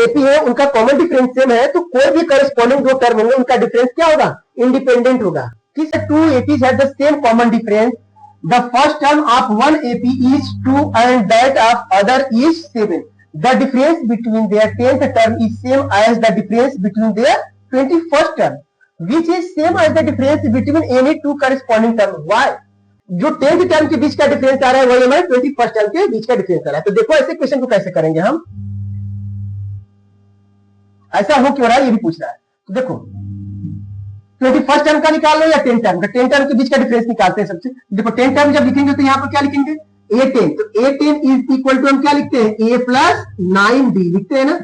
AP है उनका common difference same है तो कोई भी करस्पॉन्डिंग दो टर्म होंगे उनका डिफरेंस क्या होगा, इंडिपेंडेंट होगा। किस two APs have the same common difference, the first term of one AP is 2 and that of other is 7, the difference between their 10th term is same as the difference between their 21st term which is same as the difference between any two corresponding term। why? जो 10th term के बीच का difference आ रहा है वही हमारे 21st term के बीच का difference आ रहा है। तो देखो ऐसे क्वेश्चन को कैसे करेंगे हम, ऐसा हो क्यों रहा है ये भी पूछ रहा है। तो देखो 21st टर्म का निकाल लो या 10th टर्म का, 10th टर्म के बीच का डिफरेंस निकालते हैं सबसे। देखो 10th टर्म जब लिखेंगे तो यहाँ पर क्या लिखेंगे, a10, तो a10 इज इक्वल टू हम क्या लिखते हैं, a प्लस 9b लिखते हैं ना।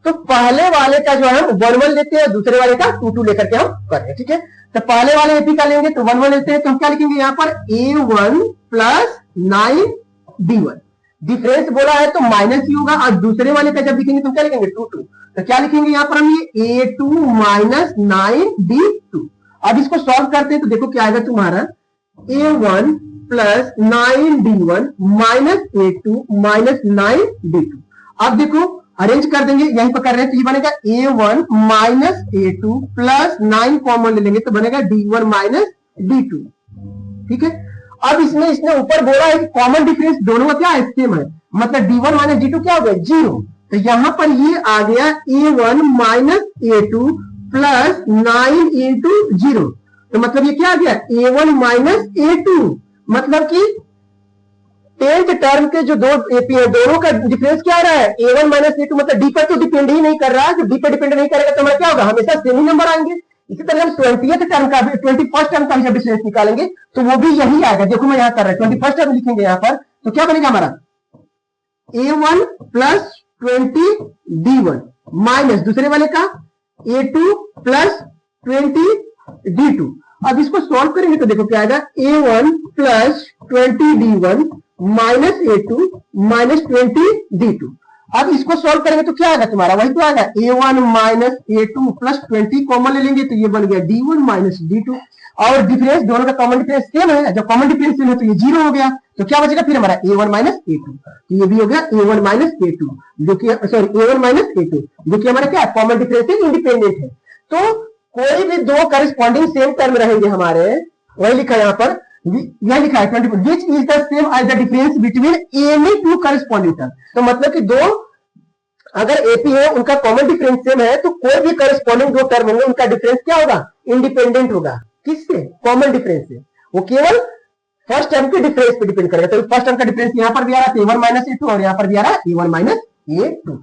तो पहले वाले का जो है हम 1 1 लेते हैं, दूसरे वाले का 2 2 लेकर के हम कर रहे हैं, ठीक है। तो पहले वाले एपी का लेंगे तो 1 1 लेते हैं, तो हम क्या लिखेंगे यहाँ पर a1 प्लस 9b1, डिफरेंस बोला है तो माइनस ही होगा, और दूसरे वाले का जब लिखेंगे तो क्या लिखेंगे 2 2, तो क्या लिखेंगे यहाँ पर हम ये a2 माइनस 9b2। अब इसको सॉल्व करते हैं तो देखो क्या आएगा तुम्हारा, a1 plus 9b1 minus a2 minus 9b2। अब देखो अरेंज कर देंगे, यहीं पर कर रहे हैं तो ये बनेगा a1 minus a2 plus 9 common ले लेंगे तो बनेगा d1 माइनस d2, ठीक है। अब इसमें इसने ऊपर बोला है कि कॉमन डिफरेंस दोनों का क्या है, सेम है, मतलब d1 माइनस d2 क्या हो गया 0। तो यहां पर ये आ गया a1 minus a2 plus 9 into 0, तो मतलब ये क्या आ गया a1 माइनस a2, मतलब कि 10th टर्म के जो दो एपी है दोनों का डिफरेंस क्या आ रहा है, a1 माइनस a2, मतलब डी पर तो डिपेंड ही नहीं कर रहा है। जब डी पर डिपेंड नहीं करेगा तो हमारा क्या होगा, हमेशा सेम ही नंबर आएंगे। इसी तरह हम 20th टर्म का भी 21st टर्म का भी जब डिफरेंस निकालेंगे तो वो भी यही आएगा। देखो मैं यहां कर रहा हूं 21st टर्म लिखेंगे यहाँ पर तो क्या बनेगा हमारा a1 प्लस 20 d1 माइनस दूसरे वाले का a2 प्लस 20 d2। अब इसको सॉल्व करेंगे तो देखो क्या आएगा, a1 plus 20 d1 minus a2 minus 20 d2। अब इसको सॉल्व करेंगे तो क्या आएगा तुम्हारा, वही तो आएगा a1 minus a2 plus 20 common ले लेंगे तो ये बन गया d1 माइनस d2, और डिफरेंस दोनों का कॉमन डिफरेंस सेम है, जब कॉमन डिफरेंस सेम है तो ये 0 हो गया, तो क्या बचेगा फिर हमारा a1 माइनस a2, तो ये भी हो गया a1 माइनस a2 जो कि सॉरी a1 माइनस a2 जो कि हमारा क्या कॉमन डिफरेंस से इंडिपेंडेंट है। तो कोई भी दो करस्पॉन्डिंग सेम टर्म रहेंगे हमारे, वही लिखा है यहाँ पर, यह लिखा है 20 which is the same as the difference between any two corresponding term. तो मतलब कि दो अगर एपी है उनका कॉमन डिफरेंस सेम है तो कोई भी करस्पॉन्डिंग दो टर्म होंगे उनका डिफरेंस क्या होगा, इंडिपेंडेंट होगा। किससे, कॉमन डिफरेंस से, वो केवल फर्स्ट टर्म के डिफरेंस पे डिपेंड करेगा। तो फर्स्ट टर्म का डिफरेंस यहाँ पर भी आ रहा है a1 माइनस a2 और यहाँ पर भी आ रहा है a1 माइनस a2।